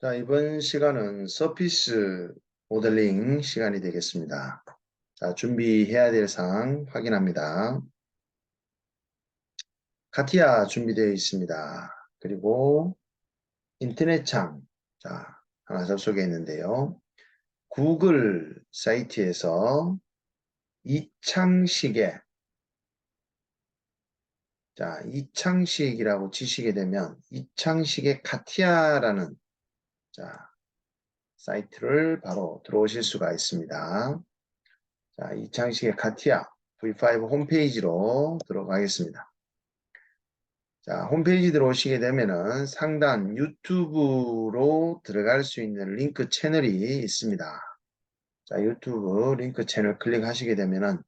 자, 이번 시간은 서피스 모델링 시간이 되겠습니다. 자, 준비해야 될 사항 확인합니다. 카티아 준비되어 있습니다. 그리고 인터넷 창, 자, 하나 접속해 있는데요. 구글 사이트에서 이창식의, 자, 이창식이라고 치시게 되면 이창식의 카티아라는, 자, 사이트를 바로 들어오실 수가 있습니다. 자, 이창식의 카티아 V5 홈페이지로 들어가겠습니다. 자, 홈페이지 들어오시게 되면은 상단 유튜브로 들어갈 수 있는 링크 채널이 있습니다. 자, 유튜브 링크 채널 클릭하시게 되면은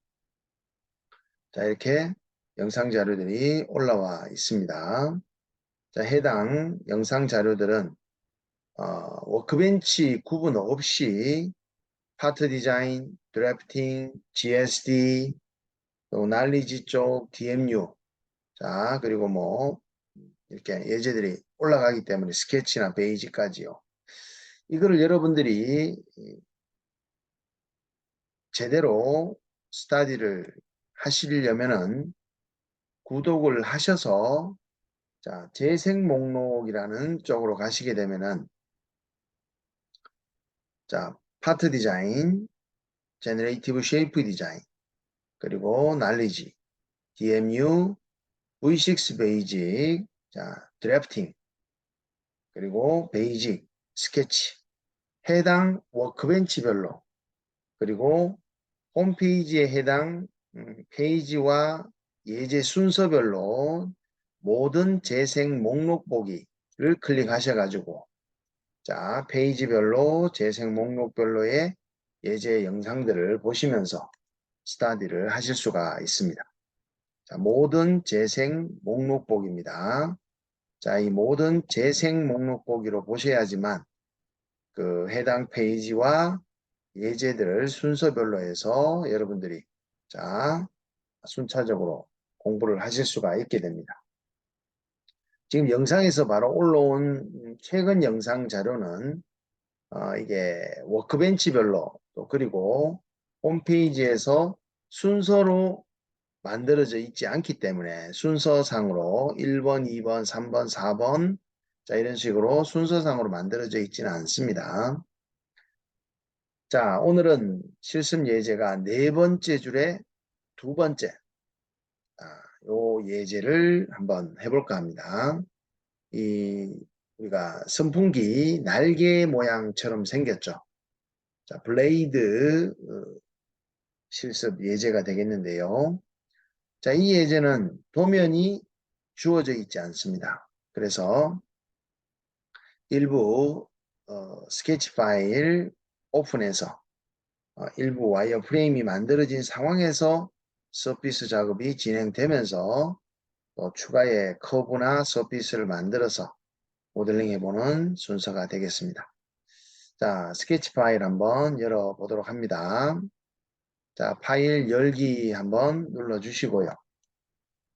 자, 이렇게 영상 자료들이 올라와 있습니다. 자, 해당 영상 자료들은 워크벤치 구분 없이 파트 디자인, 드래프팅, GSD, 또 날리지 쪽 DMU, 자, 그리고 뭐, 이렇게 예제들이 올라가기 때문에 스케치나 베이지까지요. 이거를 여러분들이 제대로 스타디를 하시려면은 구독을 하셔서, 자, 재생 목록이라는 쪽으로 가시게 되면은, 자, 파트 디자인, 제너레이티브 쉐이프 디자인, 그리고 날리지, DMU, V6 베이직, 자, 드래프팅, 그리고 베이직, 스케치, 해당 워크벤치별로, 그리고 홈페이지에 해당 페이지와 예제 순서별로 모든 재생 목록 보기를 클릭하셔가지고, 자, 페이지별로 재생 목록별로의 예제 영상들을 보시면서 스타디를 하실 수가 있습니다. 자, 모든 재생 목록 보기입니다. 자, 이 모든 재생 목록 보기로 보셔야지만 그 해당 페이지와 예제들을 순서별로 해서 여러분들이 자, 순차적으로 공부를 하실 수가 있게 됩니다. 지금 영상에서 바로 올라온 최근 영상 자료는 이게 워크벤치별로 또 그리고 홈페이지에서 순서로 만들어져 있지 않기 때문에 순서상으로 1번, 2번, 3번, 4번 자 이런 식으로 순서상으로 만들어져 있지는 않습니다. 자, 오늘은 실습 예제가 네 번째 줄의 두 번째 요 예제를 한번 해볼까 합니다. 이 우리가 선풍기 날개 모양처럼 생겼죠. 자, 블레이드 실습 예제가 되겠는데요. 자, 이 예제는 도면이 주어져 있지 않습니다. 그래서 일부 스케치 파일 오픈해서 일부 와이어 프레임이 만들어진 상황에서 서피스 작업이 진행되면서 또 추가의 커브나 서피스를 만들어서 모델링 해보는 순서가 되겠습니다. 자, 스케치 파일 한번 열어보도록 합니다. 자, 파일 열기 한번 눌러주시고요.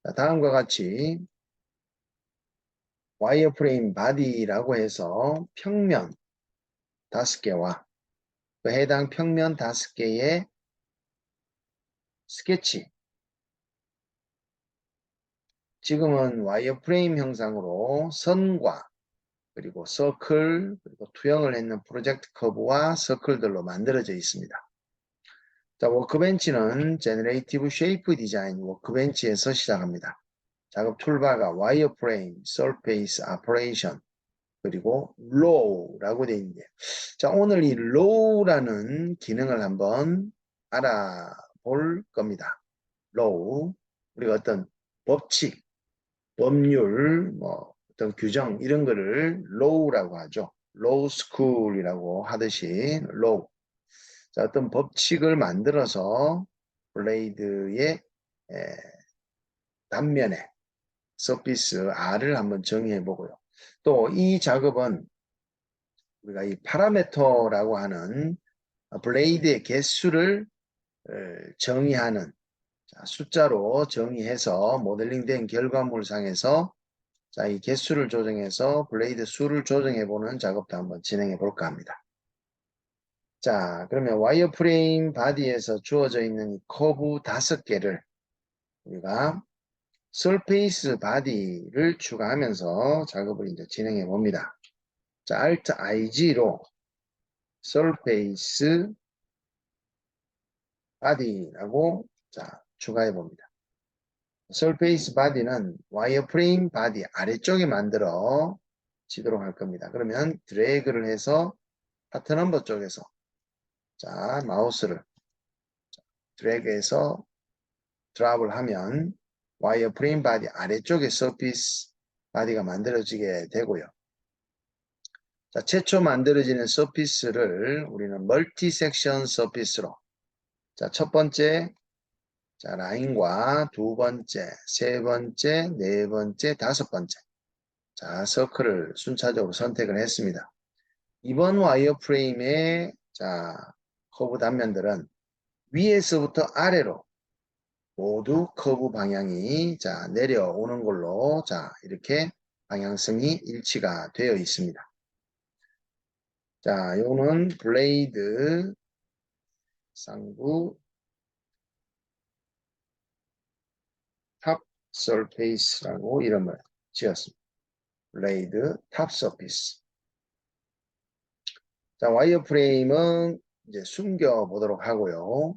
자, 다음과 같이 와이어프레임 바디라고 해서 평면 5개와 그 해당 평면 5개의 스케치, 지금은 와이어프레임 형상으로 선과 그리고 서클, 그리고 투영을 했는 프로젝트 커브와 서클들로 만들어져 있습니다. 자, 워크벤치는 제너레이티브 쉐이프 디자인 워크벤치에서 시작합니다. 작업 툴바가 와이어프레임, 서페이스, 오퍼레이션, 그리고 low라고 되어 있는데, 자, 오늘 이 low라는 기능을 한번 알아볼 겁니다. low, 우리가 어떤 법칙, 법률, 뭐 어떤 규정 이런 거를 low라고 하죠. low school이라고 하듯이 low. 자, 어떤 법칙을 만들어서 블레이드의 단면에 서피스 R을 한번 정의해 보고요. 또 이 작업은 우리가 이 파라메터라고 하는 블레이드의 개수를 정의하는 숫자로 정의해서 모델링된 결과물상에서 자, 이 개수를 조정해서 블레이드 수를 조정해보는 작업도 한번 진행해 볼까 합니다. 자, 그러면 와이어프레임 바디에서 주어져 있는 이 커브 5개를 우리가 서페이스 바디를 추가하면서 작업을 이제 진행해 봅니다. 자, Alt IG로 서페이스 바디라고 자, 추가해 봅니다. 서페이스 바디는 와이어프레임 바디 아래쪽에 만들어 지도록 할 겁니다. 그러면 드래그를 해서 파트 넘버 쪽에서 자, 마우스를 드래그해서 드랍을 하면 와이어프레임 바디 아래쪽에 서피스 바디가 만들어지게 되고요. 자, 최초 만들어지는 서피스를 우리는 멀티 섹션 서피스로 자, 첫 번째 자, 라인과 두 번째, 세 번째, 네 번째, 다섯 번째 자, 서클을 순차적으로 선택을 했습니다. 이번 와이어프레임의 자, 커브 단면들은 위에서부터 아래로 모두 커브 방향이 자, 내려오는 걸로 자, 이렇게 방향성이 일치가 되어 있습니다. 자, 요거는 블레이드 상부 탑 서페이스라고 이름을 지었습니다. 블레이드 탑 서피스. 자, 와이어프레임은 이제 숨겨 보도록 하고요.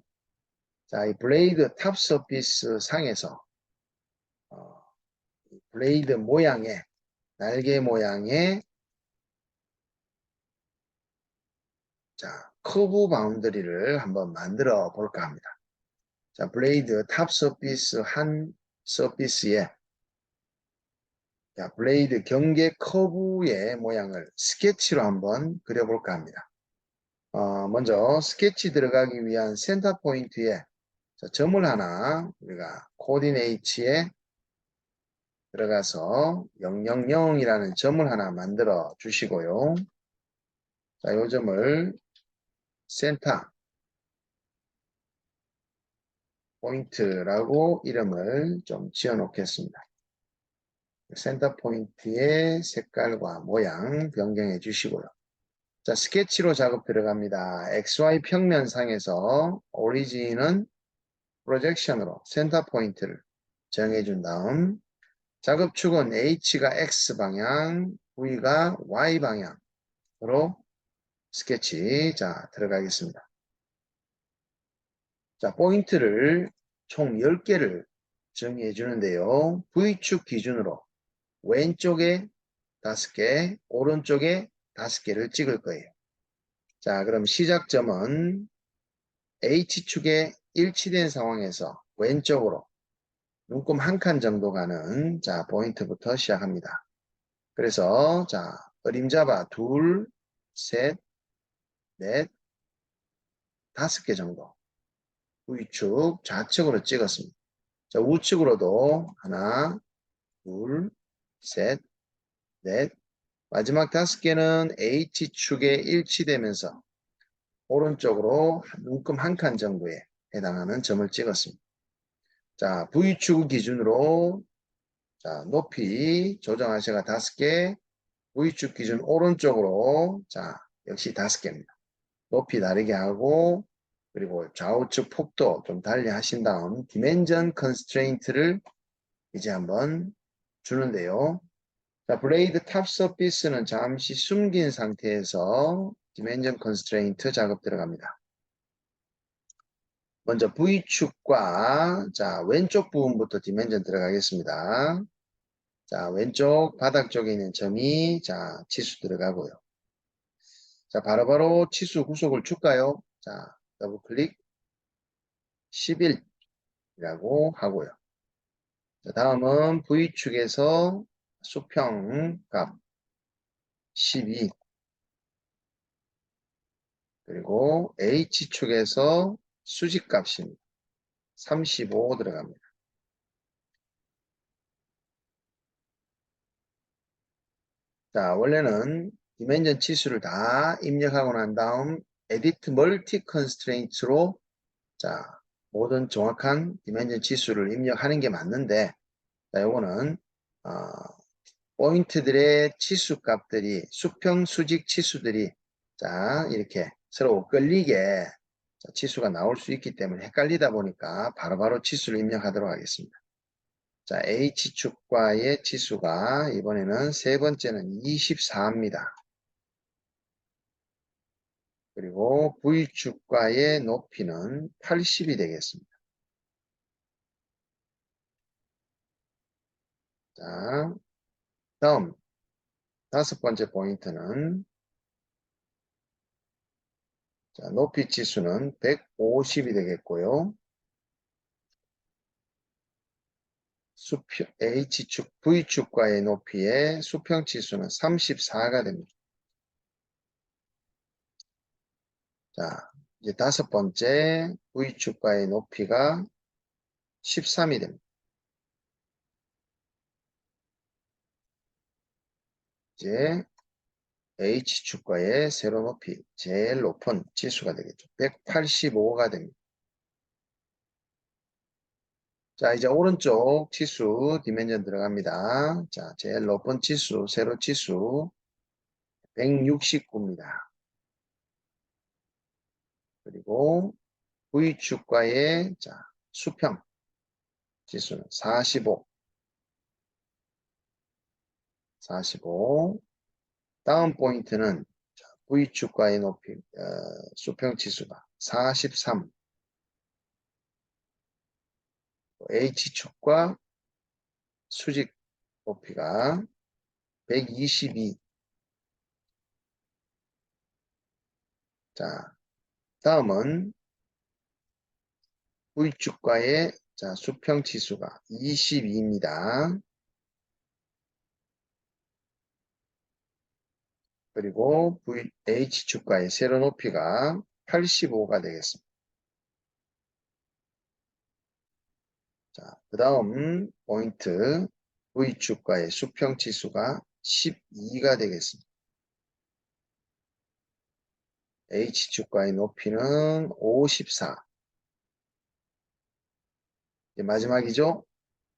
자, 이 블레이드 탑 서피스 상에서 블레이드 모양의 날개 모양의 자, 커브 바운더리를 한번 만들어 볼까 합니다. 자, 블레이드 탑 서피스 한 서피스에 자, 블레이드 경계 커브의 모양을 스케치로 한번 그려볼까 합니다. 먼저 스케치 들어가기 위한 센터 포인트에 자, 점을 하나 우리가 코디네이츠에 들어가서 000이라는 점을 하나 만들어 주시고요. 자, 이 점을 센터 포인트라고 이름을 좀 지어 놓겠습니다. 센터 포인트의 색깔과 모양 변경해 주시고요. 자, 스케치로 작업 들어갑니다. XY 평면상에서 오리진은 프로젝션으로 센터 포인트를 정해 준 다음 작업축은 H가 X방향, V가 Y방향으로 스케치 자 들어가겠습니다. 자, 포인트를 총 10개를 정의해 주는데요. V축 기준으로 왼쪽에 5개, 오른쪽에 5개를 찍을 거예요. 자, 그럼 시작점은 H축에 일치된 상황에서 왼쪽으로 눈금 한 칸 정도 가는 자, 포인트부터 시작합니다. 그래서 자, 어림잡아 둘, 셋, 넷, 5개 정도 V축 좌측으로 찍었습니다. 자, 우측으로도 하나, 둘, 셋, 넷, 마지막 5개는 H축에 일치되면서 오른쪽으로 눈금 한 칸 정도에 해당하는 점을 찍었습니다. 자, V축 기준으로 자, 높이 조정하셔가 5개, V축 기준 오른쪽으로 자, 역시 5개입니다. 높이 다르게 하고 그리고 좌우측 폭도 좀 달리 하신 다음 디멘전 컨스트레인트를 이제 한번 주는데요. 자, 블레이드 탑 서피스는 잠시 숨긴 상태에서 디멘전 컨스트레인트 작업 들어갑니다. 먼저 V축과 자, 왼쪽 부분부터 디멘전 들어가겠습니다. 자, 왼쪽 바닥 쪽에 있는 점이 자, 치수 들어가고요. 자, 바로바로 치수 후속을 줄까요? 자, 더블 클릭 11이라고 하고요. 자, 다음은 V축에서 수평 값 12 그리고 H축에서 수직 값입니다. 35 들어갑니다. 자, 원래는 디멘전 치수를 다 입력하고 난 다음 Edit Multi Constraints로 자, 모든 정확한 디멘전 치수를 입력하는 게 맞는데 자, 요거는 포인트들의 치수 값들이 수평 수직 치수들이 자 이렇게 서로 끌리게 자, 치수가 나올 수 있기 때문에 헷갈리다 보니까 바로바로 치수를 입력하도록 하겠습니다. 자, H축과의 치수가 이번에는 세 번째는 24입니다. 그리고 V축과의 높이는 80이 되겠습니다. 자, 다음 다섯 번째 포인트는 자, 높이 치수는 150이 되겠고요. H축, V축과의 높이의 수평 치수는 34가 됩니다. 자, 이제 다섯 번째 V축과의 높이가 13이 됩니다. 이제 H축과의 세로 높이 제일 높은 치수가 되겠죠. 185가 됩니다. 자, 이제 오른쪽 치수 디멘전 들어갑니다. 자, 제일 높은 치수, 세로 치수 169입니다. 그리고 V축과의 자, 수평 지수는 45. 다음 포인트는 V축과의 높이, 수평 치수가 43. H축과 수직 높이가 122. 자, 다음은 V축과의 자, 수평 치수가 22입니다. 그리고 H축과의 세로 높이가 85가 되겠습니다. 자, 그 다음 포인트 V축과의 수평 치수가 12가 되겠습니다. H축과의 높이는 54. 이제 마지막이죠.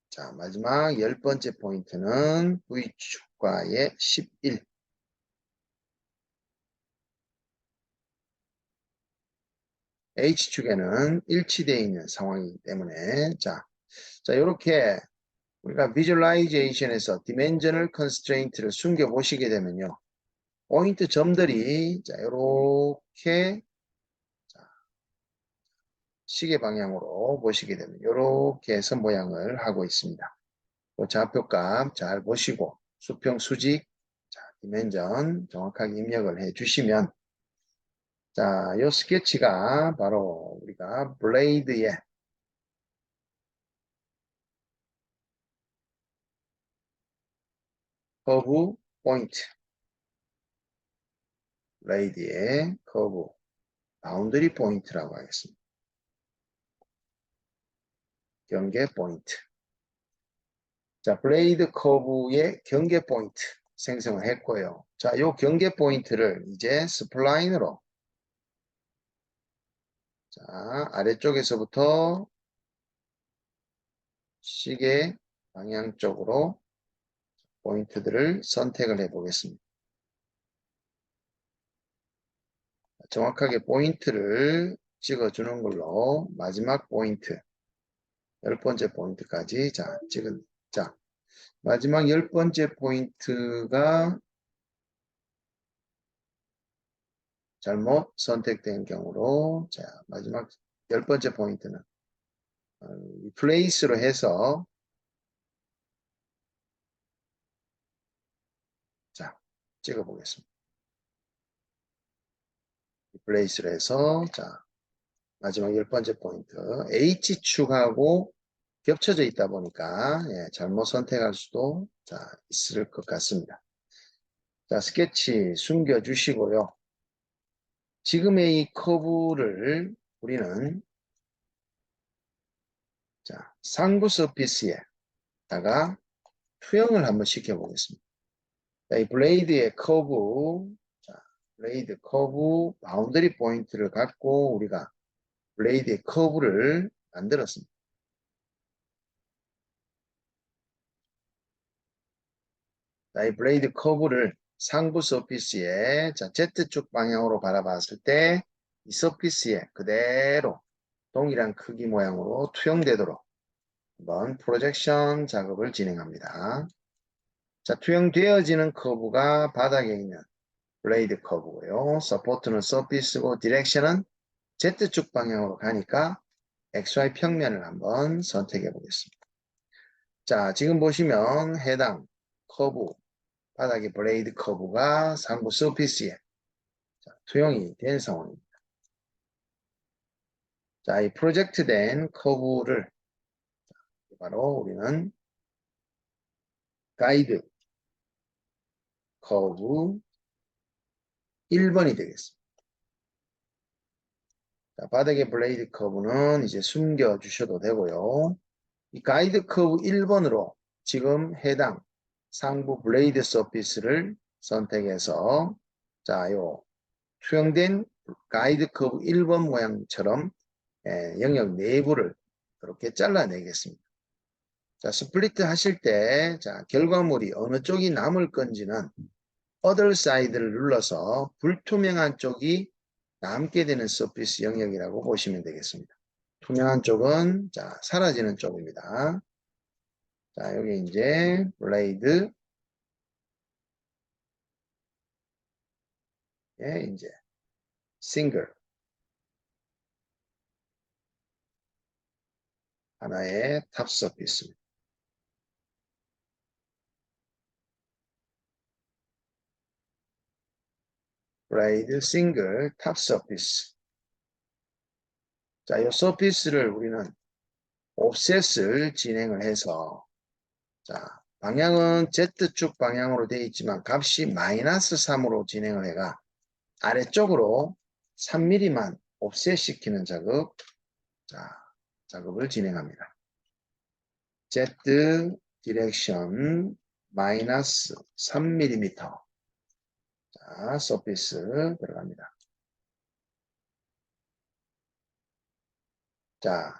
자, 마지막 10번째 포인트는 V축과의 11. H축에는 일치되어 있는 상황이기 때문에 자, 이렇게 우리가 비주얼라이제이션에서 디멘셔널 컨스트레인트를 숨겨 보시게 되면요. 포인트 점들이 자, 이렇게 시계 방향으로 보시게 되면 이렇게 해서 모양을 하고 있습니다. 좌표값 잘 보시고 수평 수직 자, 디멘전 정확하게 입력을 해 주시면 자, 이 스케치가 바로 우리가 블레이드의 커브 포인트 블레이드의 커브 바운더리 포인트라고 하겠습니다. 경계 포인트. 자, 블레이드 커브의 경계 포인트 생성을 했고요. 자, 이 경계 포인트를 이제 스플라인으로 자, 아래쪽에서부터 시계 방향 쪽으로 포인트들을 선택을 해 보겠습니다. 정확하게 포인트를 찍어주는 걸로 마지막 포인트 10번째 포인트까지 자, 마지막 10번째 포인트가 잘못 선택된 경우로 자, 마지막 10번째 포인트는 플레이스로 해서 자, 찍어 보겠습니다. 플레이스로 해서 자, 마지막 10번째 포인트 H축하고 겹쳐져 있다 보니까 예, 잘못 선택할 수도 자, 있을 것 같습니다. 자, 스케치 숨겨 주시고요. 지금의 이 커브를 우리는 자, 상부 서피스에다가 투영을 한번 시켜 보겠습니다. 자, 이 블레이드의 커브, 자, 블레이드 커브 바운더리 포인트를 갖고 우리가 블레이드의 커브를 만들었습니다. 자, 이 블레이드 커브를 상부 서피스에 자, Z축 방향으로 바라봤을 때 이 서피스에 그대로 동일한 크기 모양으로 투영되도록 한번 프로젝션 작업을 진행합니다. 자, 투영되어지는 커브가 바닥에 있는 블레이드 커브고요. 서포트는 서피스고 디렉션은 Z축 방향으로 가니까 XY 평면을 한번 선택해 보겠습니다. 자, 지금 보시면 해당 커브, 바닥의 블레이드 커브가 상부 서피스에 투영이 된 상황입니다. 자, 이 프로젝트 된 커브를 바로 우리는 가이드 커브 1번이 되겠습니다. 자, 바닥의 블레이드 커브는 이제 숨겨 주셔도 되고요. 이 가이드 커브 1번으로 지금 해당 상부 블레이드 서피스를 선택해서 자, 요 투영된 가이드 커브 1번 모양처럼 영역 내부를 이렇게 잘라내겠습니다. 자, 스플리트 하실 때 자, 결과물이 어느 쪽이 남을 건지는 other side를 눌러서 불투명한 쪽이 남게 되는 서피스 영역이라고 보시면 되겠습니다. 투명한 쪽은 자, 사라지는 쪽입니다. 자, 여기 이제 블레이드 예, 이제 싱글 하나의 탑 서피스입니다. 블레이드 싱글 탑 서피스. 자, 이 서피스를 우리는 옵셋을 진행을 해서 자, 방향은 Z축 방향으로 되어 있지만 값이 마이너스 3으로 진행을 해가 아래쪽으로 3mm만 옵셋 시키는 작업, 자, 작업을 진행합니다. Z 디렉션 마이너스 3mm. 자, 서피스 들어갑니다. 자,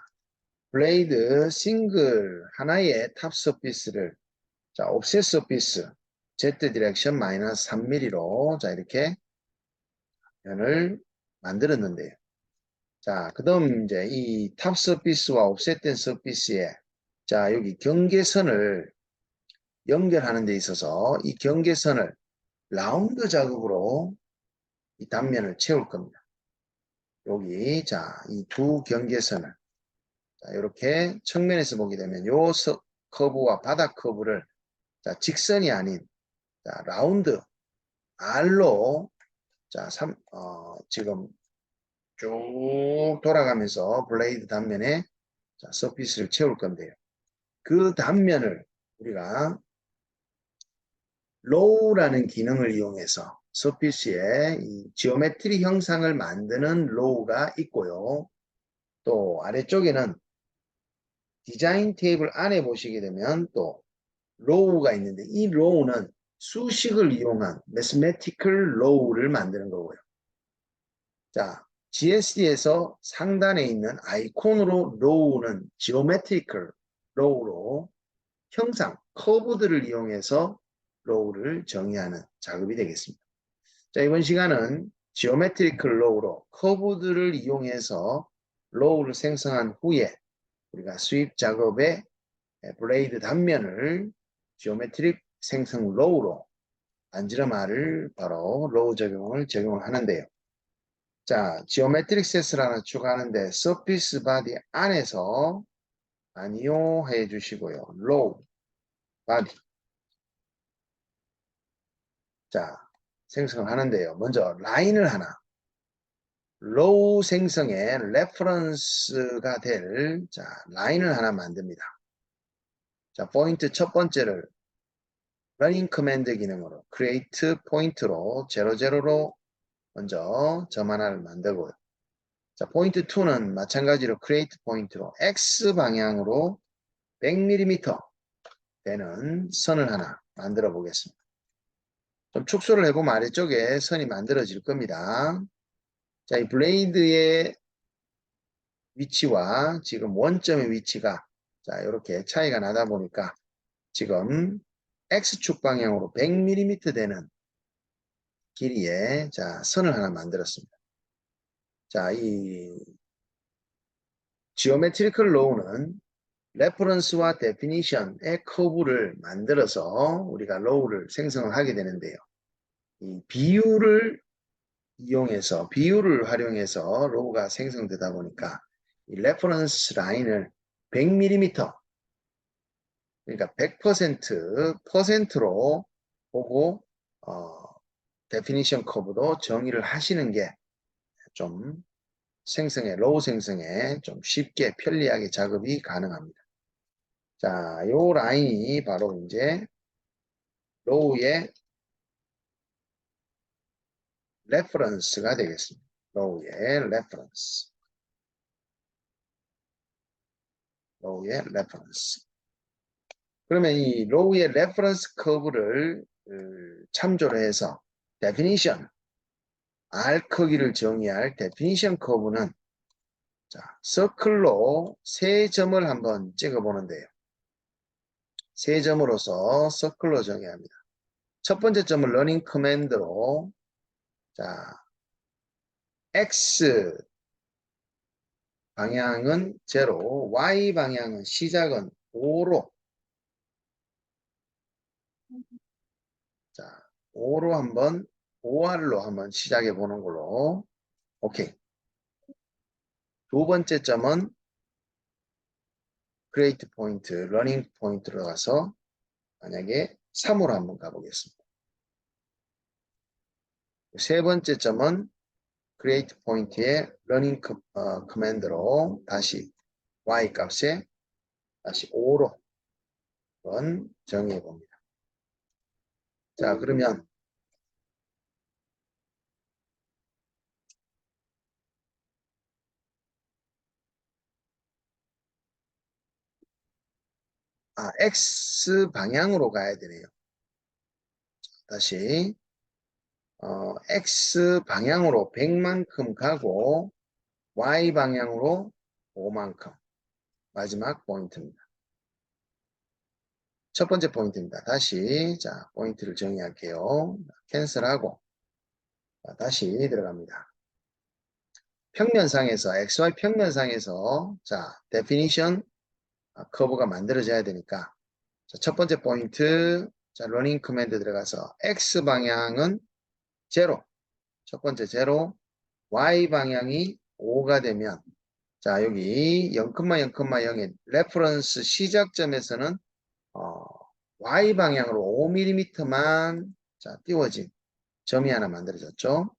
블레이드 싱글 하나의 탑 서피스를 자, 옵셋 서피스 Z 디렉션 마이너스 3mm로 자, 이렇게 면을 만들었는데요. 자, 그 다음 이제 이 탑 서피스와 옵셋된 서피스에 자, 여기 경계선을 연결하는 데 있어서 이 경계선을 라운드 작업으로 이 단면을 채울 겁니다. 여기 자, 이 두 경계선을 자, 이렇게 측면에서 보게 되면 요 커브와 바닥 커브를 자, 직선이 아닌 자, 라운드 R로 자, 지금 쭉 돌아가면서 블레이드 단면에 자, 서피스를 채울 건데요. 그 단면을 우리가 로우라는 기능을 이용해서 서피스에 이 지오메트리 형상을 만드는 로우가 있고요. 또 아래쪽에는 디자인 테이블 안에 보시게 되면 또 로우가 있는데 이 로우는 수식을 이용한 매스메티컬 로우를 만드는 거고요. 자, GSD에서 상단에 있는 아이콘으로 로우는 지오메트리컬 로우로 형상, 커브들을 이용해서 로우를 정의하는 작업이 되겠습니다. 자, 이번 시간은 지오메트리컬 로우로 커브들을 이용해서 로우를 생성한 후에 우리가 수입 작업에 블레이드 단면을 지오메트릭 생성 로우로 안지르마를 바로 로우 적용을 하는데요. 자, 지오메트릭 셋을 하나 추가하는데 서피스 바디 안에서 아니요 해주시고요. 로우 바디 자 생성을 하는데요. 먼저 라인을 하나 로우 생성의 레퍼런스가 될 자, 라인을 하나 만듭니다. 자, 포인트 첫 번째를 러닝 커맨드 기능으로 create 포인트로 00로 먼저 점 하나를 만들고요. 자, 포인트 2는 마찬가지로 create 포인트로 X 방향으로 100mm 되는 선을 하나 만들어 보겠습니다. 좀 축소를 해보면 아래쪽에 선이 만들어질 겁니다. 자, 이 블레이드의 위치와 지금 원점의 위치가 자, 이렇게 차이가 나다 보니까 지금 X축 방향으로 100mm 되는 길이의 자, 선을 하나 만들었습니다. 자, 이 지오메트리컬 로우는 레퍼런스와 데피니션의 커브를 만들어서 우리가 로우를 생성을 하게 되는데요. 이 비율을 활용해서 로우가 생성되다 보니까 이 레퍼런스 라인을 100mm, 그러니까 100%로 보고 데피니션 커브도 정의를 하시는 게 좀 로우 생성에 좀 쉽게 편리하게 작업이 가능합니다. 자, 요 라인이 바로 이제 로우의 레퍼런스가 되겠습니다. 로우의 레퍼런스. 로우의 레퍼런스. 그러면 이 로우의 레퍼런스 커브를 참조로 해서 데피니션, R 크기를 정의할 데피니션 커브는 자, 서클로 세 점을 한번 찍어 보는데요. 세 점으로서 서클로 정의합니다. 첫 번째 점을 러닝 커맨드로 자, X 방향은 0, Y 방향은 시작은 5로 자, 5로 한번 5R로 한번 시작해 보는 걸로 오케이. 두 번째 점은 크리에이트 포인트, 러닝 포인트로 가서 만약에 3으로 한번 가보겠습니다. 세 번째 점은 크리에이트 포인트의 러닝 커맨드로 다시 Y 값에 다시 5로 정의해 봅니다. 자, 그러면 X 방향으로 가야 되네요. 다시 X 방향으로 100만큼 가고 Y 방향으로 5만큼 마지막 포인트입니다. 첫 번째 포인트입니다. 다시 자 포인트를 정의할게요. 캔슬하고 다시 들어갑니다. 평면상에서 XY 평면상에서 자 definition 커브가 만들어져야 되니까 자, 첫 번째 포인트 자 러닝 커맨드 들어가서 X 방향은 0 첫 번째 0 Y 방향이 5가 되면 자 여기 0,0,0의 레퍼런스 시작점에서는 Y 방향으로 5mm만 자 띄워진 점이 하나 만들어졌죠.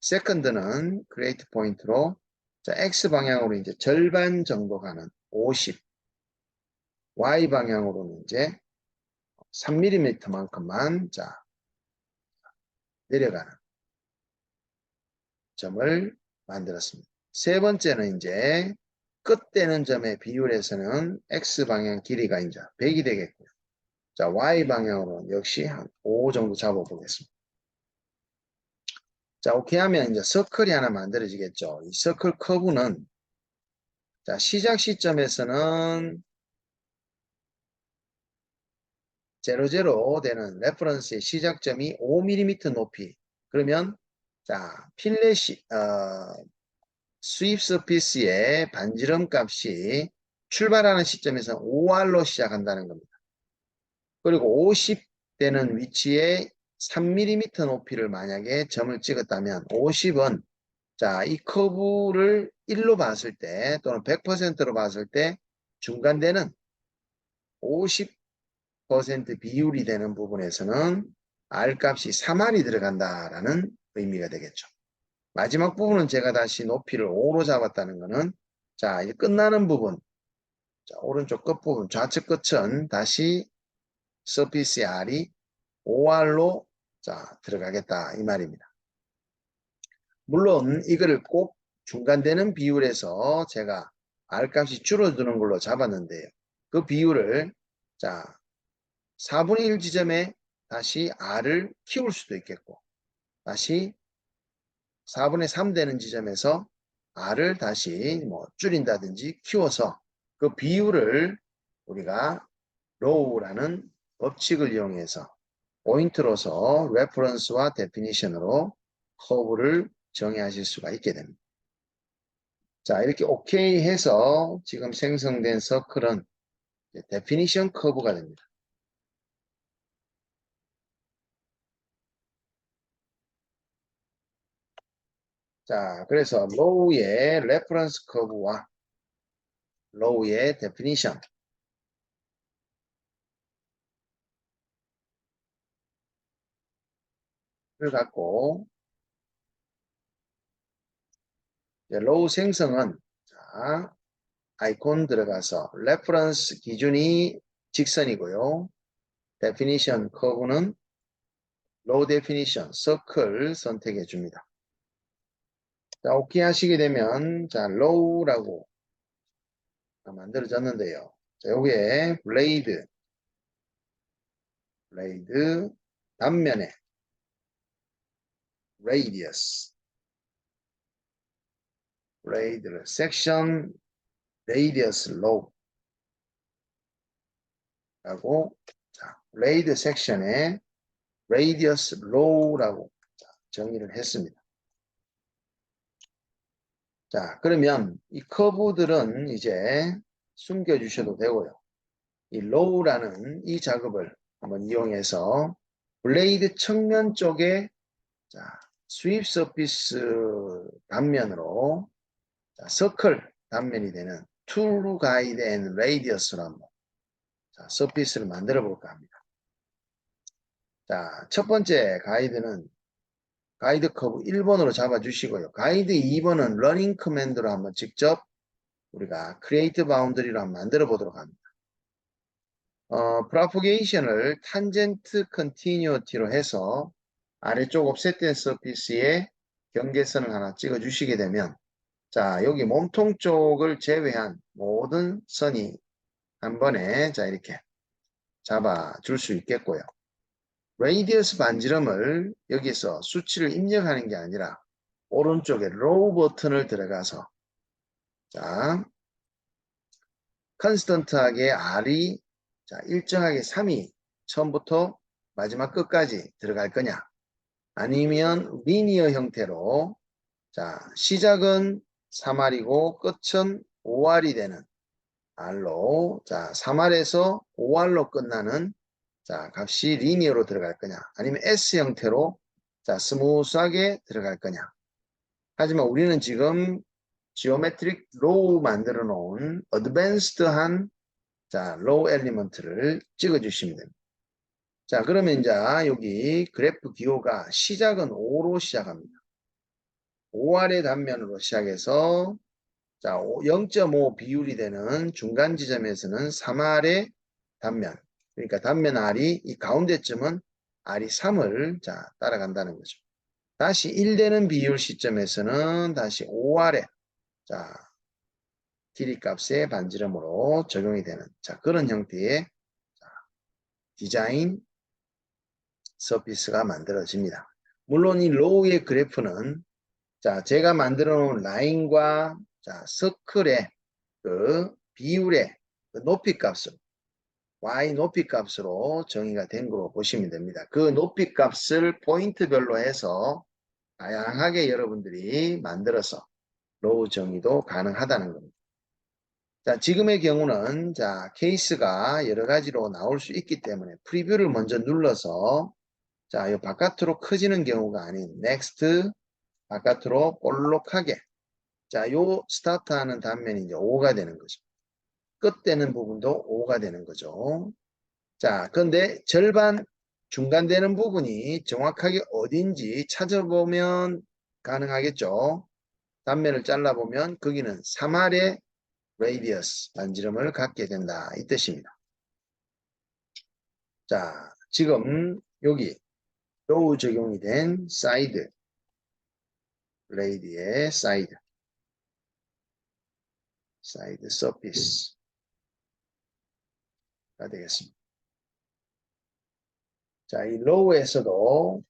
세컨드는 크리에이트 포인트로 자 X 방향으로 이제 절반 정도 가는 50 Y 방향으로는 이제 3mm만큼만 자 내려가는 점을 만들었습니다. 세 번째는 이제 끝되는 점의 비율에서는 X 방향 길이가 이제 100이 되겠고요. 자, Y 방향으로는 역시 한 5 정도 잡아보겠습니다. 자, 오케이 하면 이제 서클이 하나 만들어지겠죠. 이 서클 커브는 자, 시작 시점에서는 00 되는 레퍼런스의 시작점이 5mm 높이. 그러면 자, 수입 서피스의 반지름 값이 출발하는 시점에서 5R로 시작한다는 겁니다. 그리고 50 되는 위치에 3mm 높이를 만약에 점을 찍었다면 50은 자, 이 커브를 1로 봤을 때 또는 100%로 봤을 때 중간되는 50% 비율이 되는 부분에서는 R 값이 3R이 들어간다라는 의미가 되겠죠. 마지막 부분은 제가 다시 높이를 5로 잡았다는 것은 자, 이제 끝나는 부분 자, 오른쪽 끝부분 좌측 끝은 다시 서피스 R이 5R로 자, 들어가겠다 이 말입니다. 물론 이거를 꼭 중간되는 비율에서 제가 R 값이 줄어드는 걸로 잡았는데요. 그 비율을 자 4분의 1 지점에 다시 R을 키울 수도 있겠고 다시 4분의 3 되는 지점에서 R을 다시 뭐 줄인다든지 키워서 그 비율을 우리가 low라는 법칙을 이용해서 포인트로서 레퍼런스와 데피니션으로 커브를 정의하실 수가 있게 됩니다. 자, 이렇게 오케이 해서 지금 생성된 서클은 데피니션 커브가 됩니다. 자, 그래서 low의 레퍼런스 커브와 low의 데피니션을 갖고 low 생성은 자, 아이콘 들어가서 레퍼런스 기준이 직선이고요. 데피니션 커브는 low definition 서클 선택해 줍니다. 자, 오케이 하시게 되면 자, low라고 만들어졌는데요. 자, 요게 블레이드 단면에 radius 블레이드 섹션 radius low 라고 자, 블레이드 섹션에 radius low라고 정의를 했습니다. 자, 그러면 이 커브들은 이제 숨겨 주셔도 되고요. 이 low라는 이 작업을 한번 이용해서 블레이드 측면 쪽에 자, 스윕 서피스 단면으로 자, 서클 단면이 되는 true guide and radius로 한번 자, 서피스를 만들어 볼까 합니다. 자, 첫 번째 가이드는 가이드 커브 1번으로 잡아 주시고요. 가이드 2번은 러닝 커맨드로 한번 직접 우리가 create boundary로 한번 만들어 보도록 합니다. propagation을 tangent continuity로 해서 아래쪽 옵셋된 서피스에 경계선을 하나 찍어 주시게 되면 자, 여기 몸통 쪽을 제외한 모든 선이 한 번에 자, 이렇게 잡아 줄 수 있겠고요. 레이디어스 반지름을 여기서 수치를 입력하는 게 아니라 오른쪽에 로우 버튼을 들어가서 자, 컨스턴트하게 R이 자, 일정하게 3이 처음부터 마지막 끝까지 들어갈 거냐 아니면 리니어 형태로 자, 시작은 3R이고 끝은 5R이 되는 R로 자, 3R에서 5R로 끝나는 자, 값이 리니어로 들어갈 거냐 아니면 S 형태로 자, 스무스하게 들어갈 거냐. 하지만 우리는 지금 지오메트릭 로우 만들어 놓은 어드밴스드한 자, 로우 엘리먼트를 찍어 주시면 됩니다. 자, 그러면 이제 여기 그래프 기호가 시작은 5로 시작합니다. 5R의 단면으로 시작해서 자, 0.5 비율이 되는 중간 지점에서는 3R의 단면. 그러니까 단면 R이 이 가운데쯤은 R이 3을 자, 따라간다는 거죠. 다시 1 되는 비율 시점에서는 다시 5R의 자, 길이 값의 반지름으로 적용이 되는 자, 그런 형태의 자, 디자인 서피스가 만들어집니다. 물론 이 로우의 그래프는 자, 제가 만들어 놓은 라인과 자, 서클의 그 비율의 그 높이 값을 y 높이 값으로 정의가 된 거로 보시면 됩니다. 그 높이 값을 포인트별로 해서 다양하게 여러분들이 만들어서 로우 정의도 가능하다는 겁니다. 자, 지금의 경우는 자, 케이스가 여러 가지로 나올 수 있기 때문에 프리뷰를 먼저 눌러서 자, 이 바깥으로 커지는 경우가 아닌 넥스트 바깥으로 볼록하게 자, 요 스타트하는 단면이 이제 5가 되는 거죠. 끝되는 부분도 5가 되는 거죠. 자, 그런데 절반 중간 되는 부분이 정확하게 어딘지 찾아보면 가능하겠죠. 단면을 잘라보면 거기는 3R의 레이디어스 반지름을 갖게 된다 이 뜻입니다. 자, 지금 여기 로우 적용이 된 사이드 블레이드의 사이드 서피스가 되겠습니다. 자, 이 로우에서도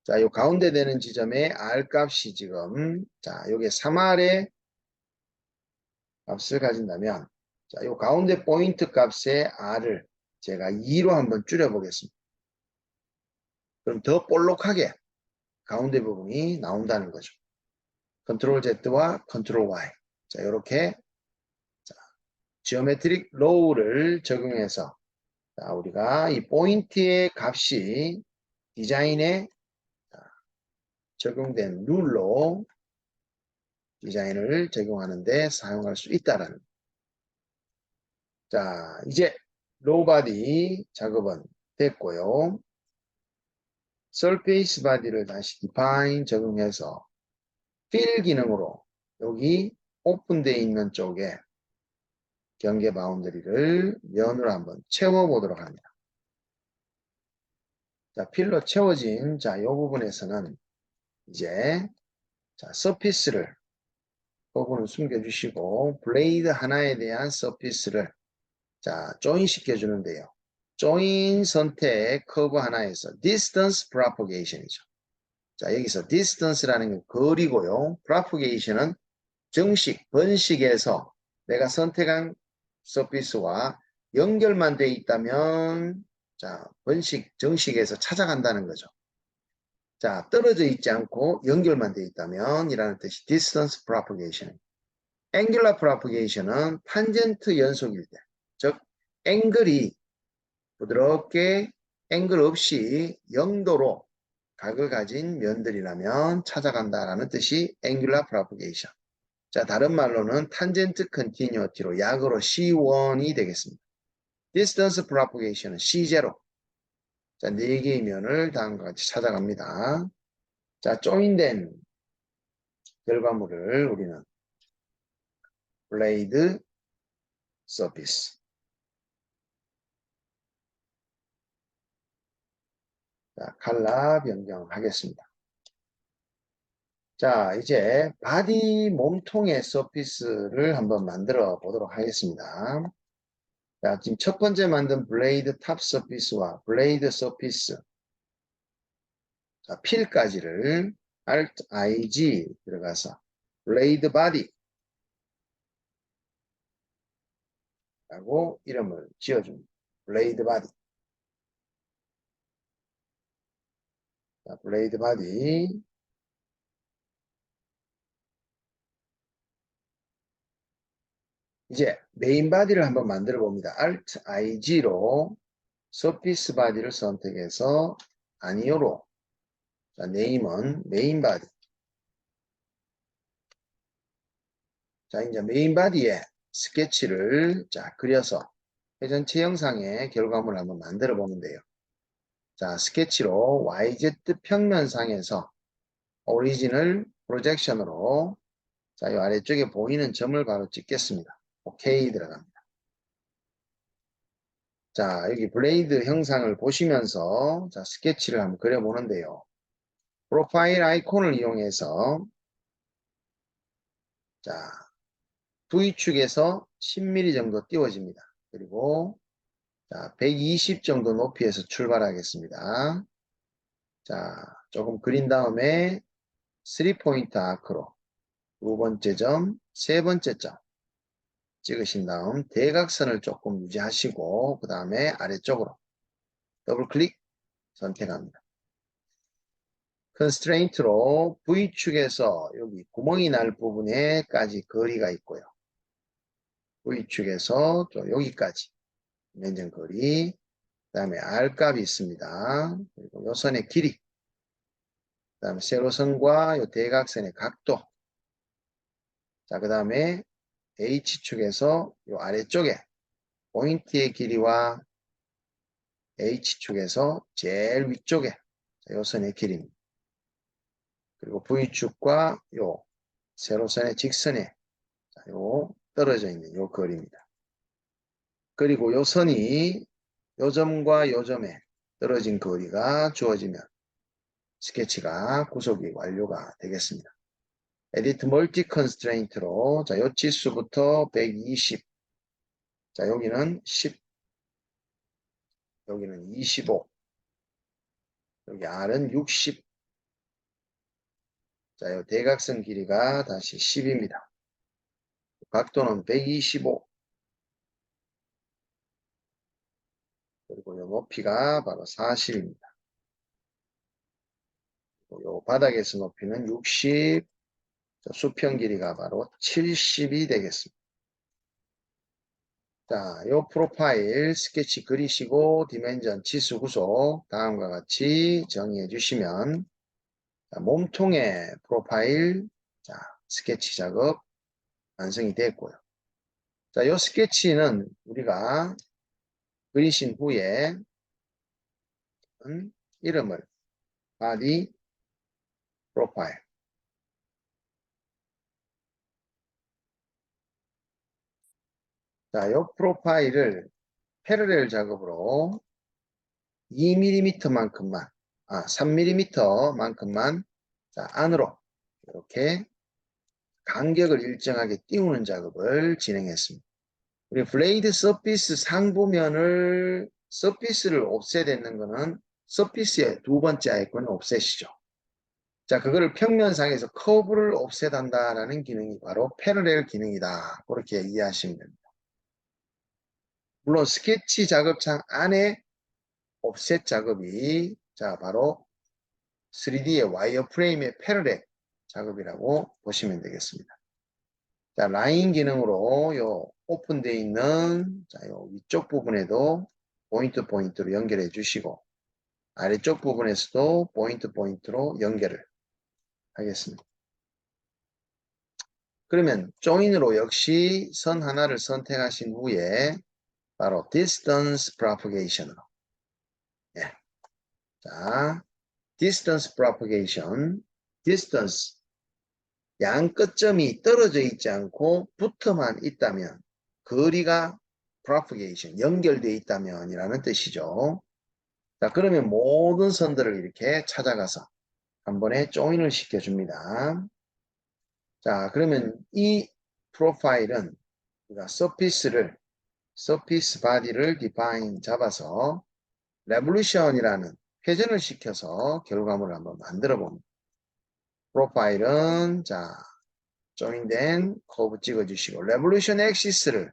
자, 요 가운데 되는 지점에 R 값이 지금 자, 요게 3R의 값을 가진다면 자, 요 가운데 포인트 값의 R을 제가 2로 한번 줄여보겠습니다. 그럼 더 볼록하게 가운데 부분이 나온다는 거죠. 컨트롤 Z와 컨트롤 Y. 자, 이렇게 지오메트릭 로우를 적용해서 자, 우리가 이 포인트의 값이 디자인에 적용된 룰로 디자인을 적용하는데 사용할 수 있다라는. 자, 이제 로우 바디 작업은 됐고요. surface body를 다시 define 적용해서 fill 기능으로 여기 오픈되어 있는 쪽에 경계 바운더리를 면으로 한번 채워보도록 합니다. 자, 필로 채워진 자, 이 부분에서는 이제 자, 서피스를 부분을 숨겨주시고 블레이드 하나에 대한 서피스를 자, 조인 시켜주는데요. 조인 선택 커브 하나에서 distance propagation이죠. 자, 여기서 distance라는 건 거리고요. propagation은 정식, 번식에서 내가 선택한 서피스와 연결만 돼 있다면 자, 번식, 정식에서 찾아간다는 거죠. 자, 떨어져 있지 않고 연결만 돼 있다면 이라는 뜻이 distance propagation. angular propagation은 탄젠트 연속일 때, 즉 앵글이 부드럽게 앵글 없이 0도로 각을 가진 면들이라면 찾아간다라는 뜻이 angular propagation. 자, 다른 말로는 탄젠트 컨티뉴어티로 약으로 C1이 되겠습니다. distance propagation은 C0. 자, 4개의 면을 다음과 같이 찾아갑니다. 자, 조인된 결과물을 우리는 블레이드 서피스. 자, 칼라 변경하겠습니다. 자, 이제 바디 몸통의 서피스를 한번 만들어 보도록 하겠습니다. 자, 지금 첫 번째 만든 블레이드 탑 서피스와 블레이드 서피스 자, 필까지를 Alt IG 들어가서 블레이드 바디 라고 이름을 지어줍니다. 블레이드 바디. 자, 블레이드 바디. 이제 메인 바디를 한번 만들어 봅니다. Alt IG로 서피스 바디를 선택해서 아니오로 자, 네임은 메인 바디. 자, 이제 메인 바디에 스케치를 자, 그려서 회전체 형상의 결과물을 한번 만들어 보면 돼요. 자, 스케치로 YZ 평면상에서 오리진을 프로젝션으로 자, 이 아래쪽에 보이는 점을 바로 찍겠습니다. 오케이 들어갑니다. 자, 여기 블레이드 형상을 보시면서 자, 스케치를 한번 그려보는데요. 프로파일 아이콘을 이용해서 자, V축에서 10mm 정도 띄워집니다. 그리고 자, 120 정도 높이에서 출발하겠습니다. 자, 조금 그린 다음에 3포인트 아크로 두 번째 점, 세 번째 점 찍으신 다음 대각선을 조금 유지하시고 그 다음에 아래쪽으로 더블 클릭 선택합니다. 컨스트레인트로 V축에서 여기 구멍이 날 부분에까지 거리가 있고요. V축에서 또 여기까지 면적 거리 그 다음에 R값이 있습니다. 그리고 요 선의 길이 그 다음에 세로선과 요 대각선의 각도 자, 그 다음에 H축에서 요 아래쪽에 포인트의 길이와 H축에서 제일 위쪽에 요 선의 길이입니다. 그리고 V축과 요 세로선의 직선에 요 떨어져 있는 요 거리입니다. 그리고 요 선이 요 점과 요 점에 떨어진 거리가 주어지면 스케치가 구속이 완료가 되겠습니다. 에디트 멀티 컨스트레인트로 자, 요 치수부터 120 자, 여기는 10 여기는 25 여기 R은 60 자, 요 대각선 길이가 다시 10입니다. 각도는 125 그리고 요 높이가 바로 40입니다. 요 바닥에서 높이는 60, 수평 길이가 바로 70이 되겠습니다. 자, 요 프로파일 스케치 그리시고 디멘전 치수 구속 다음과 같이 정의해 주시면 자, 몸통의 프로파일 자, 스케치 작업 완성이 됐고요. 자, 요 스케치는 우리가 그리신 후에 이름을 바디 프로파일 자, 요 프로파일을 패러렐 작업으로 2mm만큼만 3mm만큼만 자, 안으로 이렇게 간격을 일정하게 띄우는 작업을 진행했습니다. 우리 블레이드 서피스 상부면을 서피스를 옵셋했는 거는 서피스의 두 번째 아이콘은 옵셋이죠. 자, 그거를 평면상에서 커브를 옵셋한다라는 기능이 바로 패러렐 기능이다. 그렇게 이해하시면 됩니다. 물론 스케치 작업창 안에 옵셋 작업이 자 바로 3D의 와이어프레임의 패러렐 작업이라고 보시면 되겠습니다. 자, 라인 기능으로 요 오픈되어 있는 자, 요 위쪽 부분에도 포인트로 연결해 주시고 아래쪽 부분에서도 포인트로 연결을 하겠습니다. 그러면 조인으로 역시 선 하나를 선택하신 후에 바로 distance propagation으로 예. 자, distance propagation distance 양 끝점이 떨어져 있지 않고 붙어만 있다면 거리가 propagation 연결되어 있다면 이라는 뜻이죠. 자, 그러면 모든 선들을 이렇게 찾아가서 한 번에 조인을 시켜줍니다. 자, 그러면 이 프로파일은 우리가 surface body를 define 잡아서 revolution이라는 회전을 시켜서 결과물을 한번 만들어 봅니다. 프로파일은 자 조인된 커브 찍어주시고 revolution axis를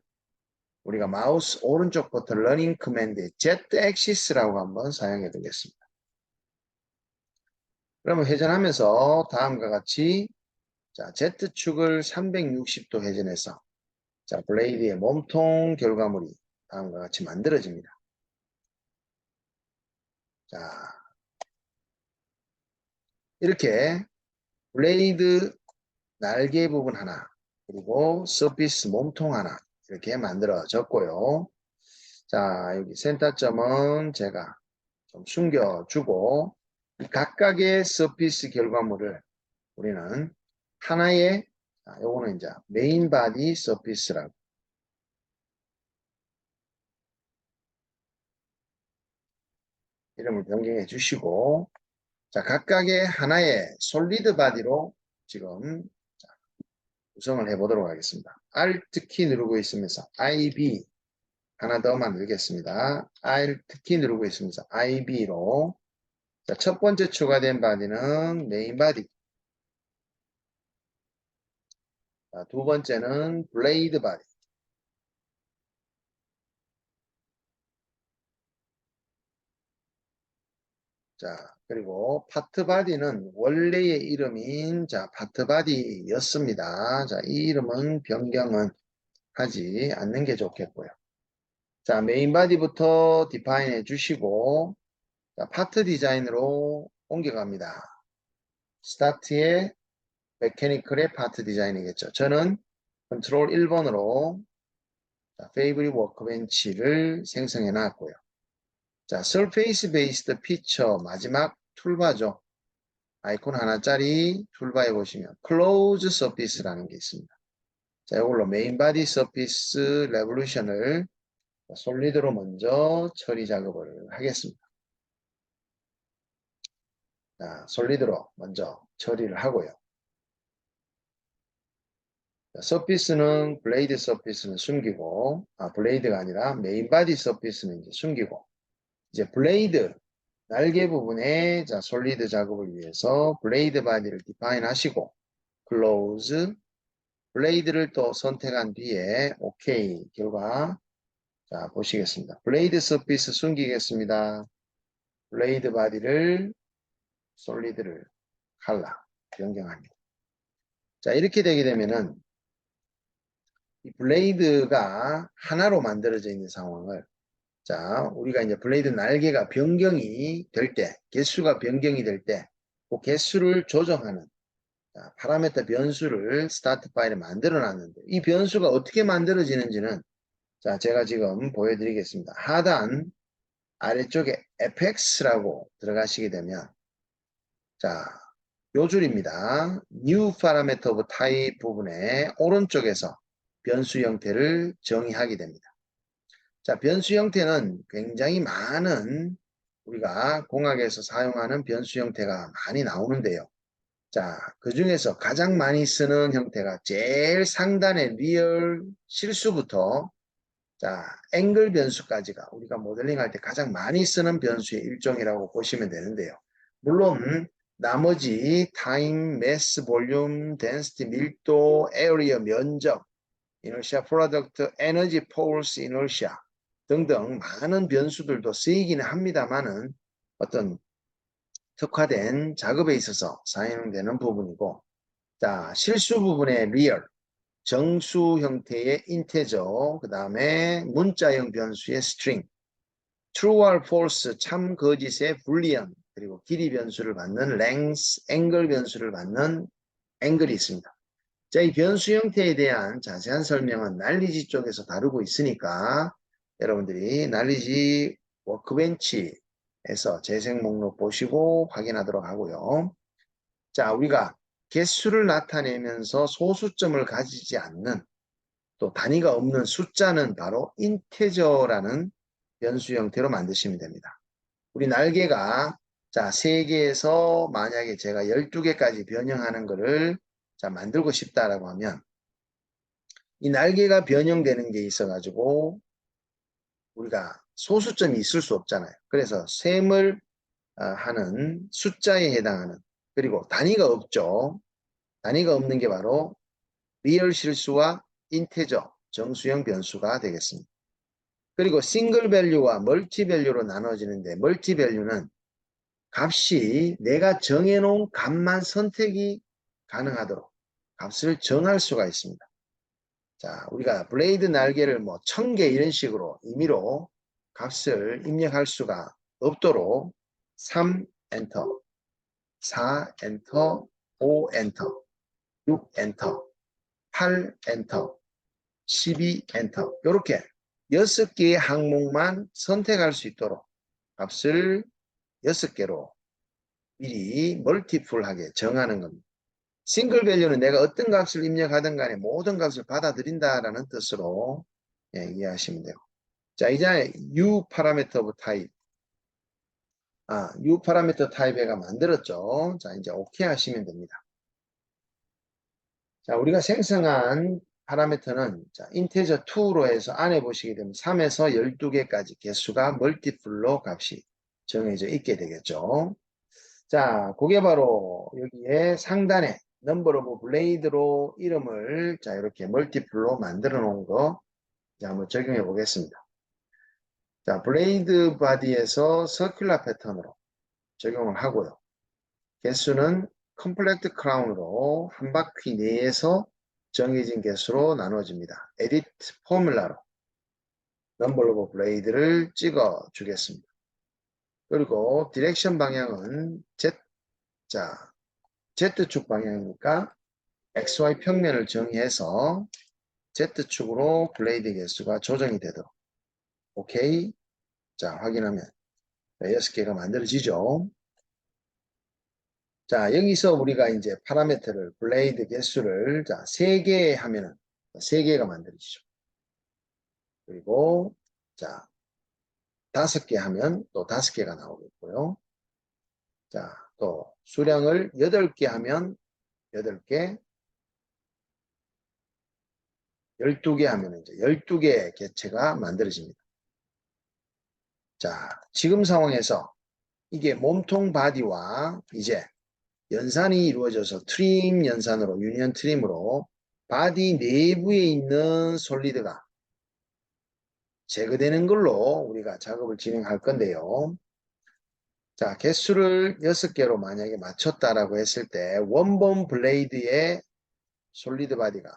우리가 마우스 오른쪽 버튼 러닝 커맨드에 Z axis라고 한번 사용해 보겠습니다. 그러면 회전하면서 다음과 같이 자 Z축을 360도 회전해서 자 블레이드의 몸통 결과물이 다음과 같이 만들어집니다. 자 이렇게 블레이드 날개 부분 하나 그리고 서피스 몸통 하나 이렇게 만들어졌고요. 자 여기 센터점은 제가 좀 숨겨주고 각각의 서피스 결과물을 우리는 하나의 요거는 이제 메인 바디 서피스라고 이름을 변경해 주시고 자 각각의 하나의 솔리드 바디로 지금 구성을 해 보도록 하겠습니다. Alt 키 누르고 있으면서 IB 하나 더 만들겠습니다. Alt 키 누르고 있으면서 IB로 자, 첫 번째 추가된 바디는 메인 바디 자, 두 번째는 블레이드 바디 자 그리고 파트 바디는 원래의 이름인 자 파트 바디였습니다. 자, 이 이름은 변경은 하지 않는 게 좋겠고요. 자, 메인 바디부터 디파인 해 주시고 자, 파트 디자인으로 옮겨갑니다. 스타트의 메커니컬의 파트 디자인이겠죠. 저는 컨트롤 1번으로 페이브릿 워크벤치를 생성해 놨고요. 자, Surface Based Feature 마지막 툴바죠. 아이콘 하나짜리 툴바에 보시면 Close Surface라는 게 있습니다. 자, 이걸로 메인 바디 서피스 레볼루션을 솔리드로 먼저 처리 작업을 하겠습니다. 자, 솔리드로 먼저 처리를 하고요. 서피스는 블레이드 서피스는 숨기고 블레이드가 아니라 메인 바디 서피스는 이제 숨기고 이제 블레이드 날개 부분에 자 솔리드 작업을 위해서 블레이드 바디를 디파인 하시고 클로즈 블레이드를 또 선택한 뒤에 OK 결과 자, 보시겠습니다. 블레이드 서피스 숨기겠습니다. 블레이드 바디를 솔리드를 칼라 변경합니다. 자, 이렇게 되게 되면은 이 블레이드가 하나로 만들어져 있는 상황을 자, 우리가 이제 블레이드 날개가 변경이 될 때, 개수가 변경이 될 때, 그 개수를 조정하는 자, 파라메터 변수를 스타트 파일에 만들어 놨는데 이 변수가 어떻게 만들어지는지는 자, 제가 지금 보여드리겠습니다. 하단 아래쪽에 fx라고 들어가시게 되면 자, 요 줄입니다. New Parameter of Type 부분에 오른쪽에서 변수 형태를 정의하게 됩니다. 자, 변수 형태는 굉장히 많은 우리가 공학에서 사용하는 변수 형태가 많이 나오는데요. 자, 그 중에서 가장 많이 쓰는 형태가 제일 상단의 리얼 실수부터 자, 앵글 변수까지가 우리가 모델링할 때 가장 많이 쓰는 변수의 일종이라고 보시면 되는데요. 물론 나머지 타임, 매스, 볼륨, 덴시티, 밀도, 에어리어, 면적, 이너시아 프로덕트, 에너지, 폴스, 이너시아 등등 많은 변수들도 쓰이기는 합니다만은 어떤 특화된 작업에 있어서 사용되는 부분이고 자, 실수 부분의 리얼, 정수 형태의 인테저, 그 다음에 문자형 변수의 string, true or false, 참 거짓의 boolean, 그리고 길이 변수를 받는 length, angle 변수를 받는 앵글이 있습니다. 자, 이 변수 형태에 대한 자세한 설명은 날리지 쪽에서 다루고 있으니까 여러분들이 날리지 워크벤치에서 재생 목록 보시고 확인하도록 하고요. 자, 우리가 개수를 나타내면서 소수점을 가지지 않는 또 단위가 없는 숫자는 바로 인테저라는 변수 형태로 만드시면 됩니다. 우리 날개가 자, 3개에서 만약에 제가 12개까지 변형하는 것을 자, 만들고 싶다라고 하면 이 날개가 변형되는 게 있어가지고 우리가 소수점이 있을 수 없잖아요. 그래서 셈을 하는 숫자에 해당하는 그리고 단위가 없죠. 단위가 없는 게 바로 리얼 실수와 인테저 정수형 변수가 되겠습니다. 그리고 싱글 밸류와 멀티 밸류로 나눠지는데 멀티 밸류는 값이 내가 정해놓은 값만 선택이 가능하도록 값을 정할 수가 있습니다. 자, 우리가 블레이드 날개를 뭐 1000개 이런 식으로 임의로 값을 입력할 수가 없도록 3 엔터, 4 엔터, 5 엔터, 6 엔터, 8 엔터, 12 엔터 이렇게 6개의 항목만 선택할 수 있도록 값을 6개로 미리 멀티플하게 정하는 겁니다. 싱글 밸류는 내가 어떤 값을 입력하든 간에 모든 값을 받아들인다라는 뜻으로 이해하시면 돼요. 자, 이제 U 파라미터 오브 타입. U 파라미터 타입에가 만들었죠. 자, 이제 오케이 하시면 됩니다. 자, 우리가 생성한 파라미터는 자, 인테저 2로 해서 안에 보시게 되면 3에서 12개까지 개수가 멀티플로 값이 정해져 있게 되겠죠. 자, 그게 바로 여기에 상단에 넘버 오브 블레이드로 이름을 자, 이렇게 멀티플로 만들어 놓은 거 자, 한번 적용해 보겠습니다. 자, 블레이드 바디에서 서큘러 패턴으로 적용을 하고요. 개수는 컴플렉트 크라운으로 한 바퀴 내에서 정해진 개수로 나눠집니다. 에디트 포뮬라로 넘버 오브 블레이드를 찍어 주겠습니다. 그리고 디렉션 방향은 자, Z축 방향이니까 XY 평면을 정의해서 Z축으로 블레이드 개수가 조정이 되도록 오케이. 자, 확인하면 6개가 만들어지죠. 자, 여기서 우리가 이제 파라미터를 블레이드 개수를 자, 3개 하면은 3개가 만들어지죠. 그리고 자, 5개 하면 또 5개가 나오겠고요. 자, 또 수량을 8개 하면 8개, 12개 하면 이제 12개의 개체가 만들어집니다. 자, 지금 상황에서 이게 몸통 바디와 이제 연산이 이루어져서 트림 연산으로 유니언 트림으로 바디 내부에 있는 솔리드가 제거되는 걸로 우리가 작업을 진행할 건데요. 자, 개수를 6개로 만약에 맞췄다라고 했을 때 원본 블레이드의 솔리드 바디가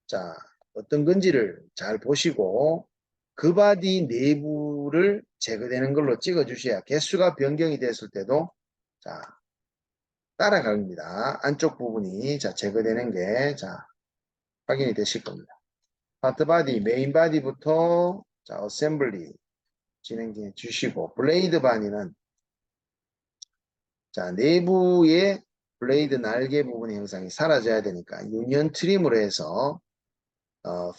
자, 어떤 건지를 잘 보시고 그 바디 내부를 제거되는 걸로 찍어 주셔야 개수가 변경이 됐을 때도 자, 따라갑니다. 안쪽 부분이 자, 제거되는 게 자, 확인이 되실 겁니다. 파트 바디, 메인 바디부터 자, 어셈블리 진행해 주시고 블레이드 바디는 자, 내부의 블레이드 날개 부분의 형상이 사라져야 되니까 유니언 트림으로 해서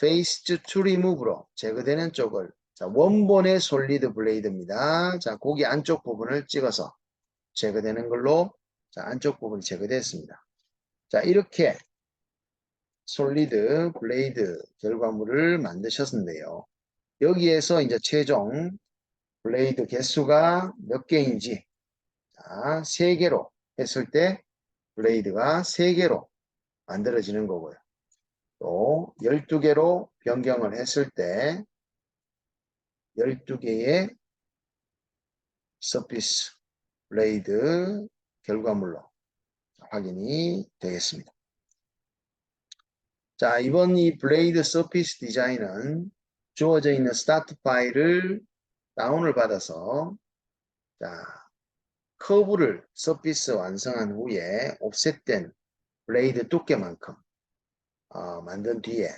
페이스 투 리무브로 제거되는 쪽을 자, 원본의 솔리드 블레이드입니다. 자, 고기 안쪽 부분을 찍어서 제거되는 걸로 자, 안쪽 부분이 제거됐습니다. 자, 이렇게 솔리드 블레이드 결과물을 만드셨는데요. 여기에서 이제 최종 블레이드 개수가 몇 개인지 자, 3개로 했을 때 블레이드가 3개로 만들어지는 거고요. 또 12개로 변경을 했을 때 12개의 서피스 블레이드 결과물로 확인이 되겠습니다. 자, 이번 이 블레이드 서피스 디자인은 주어져 있는 스타트 파일을 다운을 받아서 자, 커브를 서피스 완성한 후에 옵셋된 블레이드 두께만큼 만든 뒤에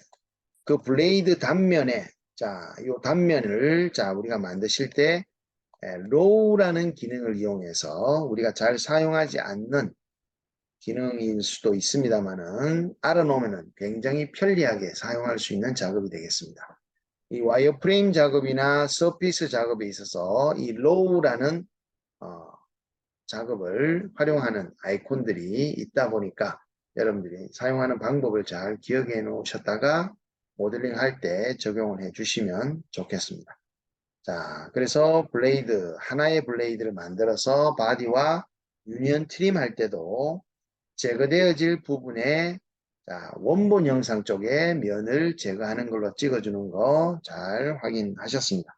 그 블레이드 단면에 자, 이 단면을 자, 우리가 만드실 때 로우라는 기능을 이용해서 우리가 잘 사용하지 않는 기능일 수도 있습니다만은 알아놓으면 굉장히 편리하게 사용할 수 있는 작업이 되겠습니다. 이 와이어프레임 작업이나 서피스 작업에 있어서 이 로우라는 작업을 활용하는 아이콘들이 있다 보니까 여러분들이 사용하는 방법을 잘 기억해 놓으셨다가 모델링 할 때 적용을 해 주시면 좋겠습니다. 자, 그래서 블레이드, 하나의 블레이드를 만들어서 바디와 유니언 트림 할 때도 제거되어질 부분에 자, 원본 영상 쪽에 면을 제거하는 걸로 찍어주는 거 잘 확인하셨습니다.